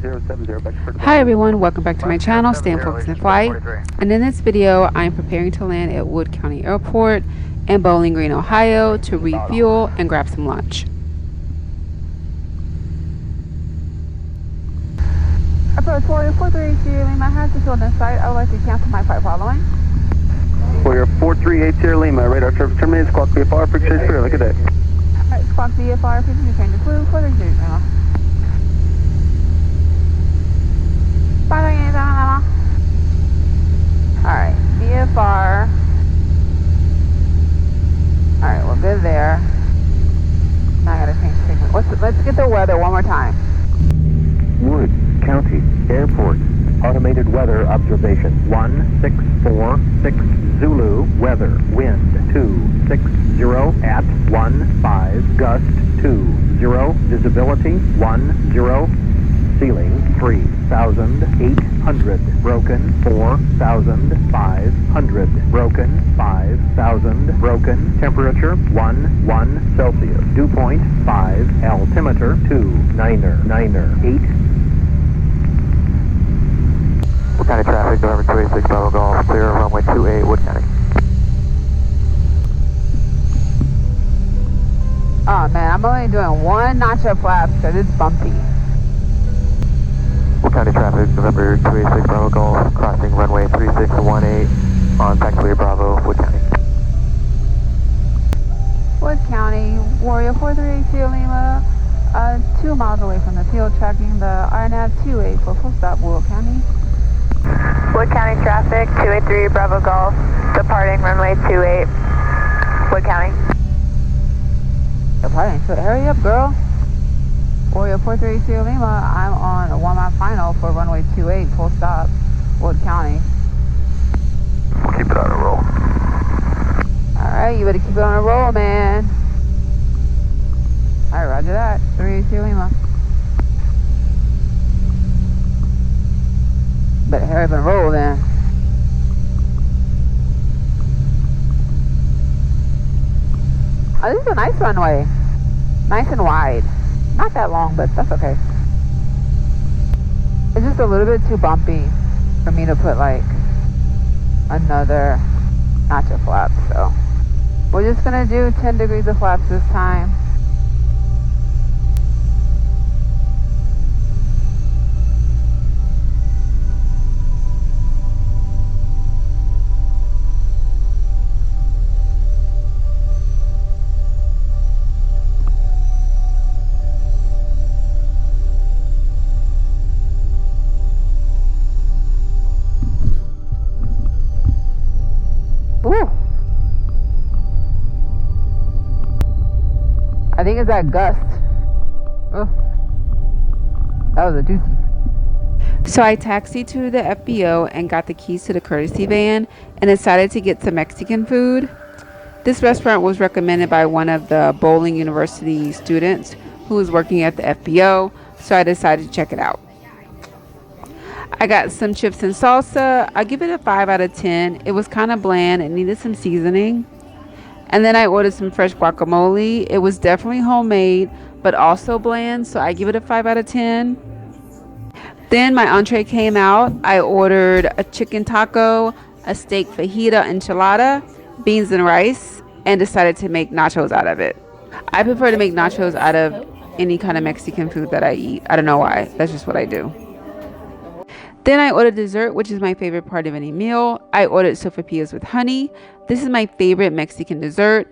Hi everyone, welcome back to my channel, Stay in Focus and Flight. And in this video, I'm preparing to land at Wood County Airport in Bowling Green, Ohio to refuel and grab some lunch. Approach Warrior 438 Lima has the field in sight. I would like to cancel my flight following. Warrior 438 Lima, radar service terminated, squawk VFR, frequency clear, look at that. Alright, squawk VFR, frequency change to flu, 438 Lima. Alright, VFR. Alright, we're good there. Now I gotta change signal. Let's get the weather one more time. Wood County Airport, automated weather observation, 1646 Zulu, weather, wind 260 at 15, gust 20, visibility 10, ceiling 3,800, broken 4,500, broken 5,000, broken, temperature 11 Celsius, dew point 5, altimeter 29er 8. Wood County traffic, November 286 Bravo Golf, clear runway 28, Wood County. Oh man, I'm only doing one nacho flaps because it's bumpy. Wood County traffic, November 286 Bravo Golf, crossing runway 3618 on taxiway Bravo, Wood County. Wood County, Warrior 438 Lima, 2 miles away from the field, tracking the RNAV 28 for full stop, Wood County. Wood County traffic, 283 Bravo Golf, departing runway 28, Wood County. Hurry up, girl. Warrior 432 Lima, I'm on a warm-up final for runway 28, full stop, Wood County. We'll keep it on a roll. Alright, you better keep it on a roll, man. Alright, roger that. 382 Lima. Better hurry up and roll then. Oh, this is a nice runway. Nice and wide. Not that long, but that's okay. It's just a little bit too bumpy for me to put like another nacho flap, so we're just gonna do 10 degrees of flaps this time. Ooh. I think it's that gust. Oh, that was a doozy. So I taxied to the FBO and got the keys to the courtesy van and decided to get some Mexican food. This restaurant was recommended by one of the Bowling University students who was working at the FBO, so I decided to check it out. I got some chips and salsa. I give it a 5 out of 10. It was kind of bland and needed some seasoning. And then I ordered some fresh guacamole. It was definitely homemade, but also bland, so I give it a 5 out of 10. Then my entree came out. I ordered a chicken taco, a steak fajita enchilada, beans and rice, and decided to make nachos out of it. I prefer to make nachos out of any kind of Mexican food that I eat. I don't know why. That's just what I do. Then I ordered dessert, which is my favorite part of any meal. I ordered sopapillas with honey. This is my favorite Mexican dessert.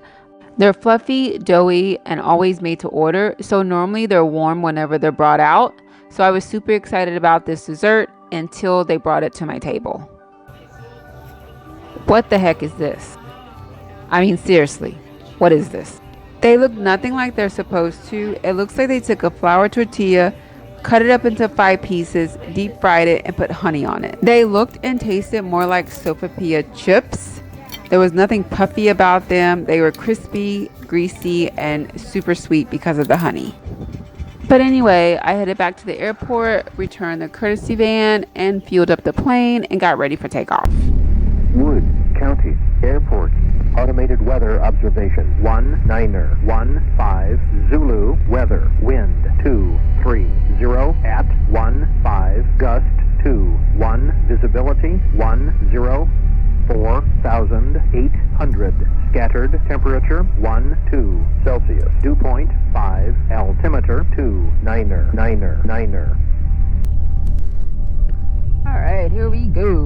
They're fluffy, doughy, and always made to order. So normally they're warm whenever they're brought out. So I was super excited about this dessert until they brought it to my table. What the heck is this? I mean, seriously, what is this? They look nothing like they're supposed to. It looks like they took a flour tortilla, cut it up into 5 pieces, deep fried it, and put honey on it. They looked and tasted more like sopapilla chips. There was nothing puffy about them. They were crispy, greasy, and super sweet because of the honey. But anyway, I headed back to the airport, returned the courtesy van, and fueled up the plane and got ready for takeoff. Wood County Airport, automated weather observation. 19er, 15 Zulu, weather, wind 230 at 15, gust 21, visibility 104,800, scattered, temperature 12 Celsius, dew point 5, altimeter 29er. All right, here we go.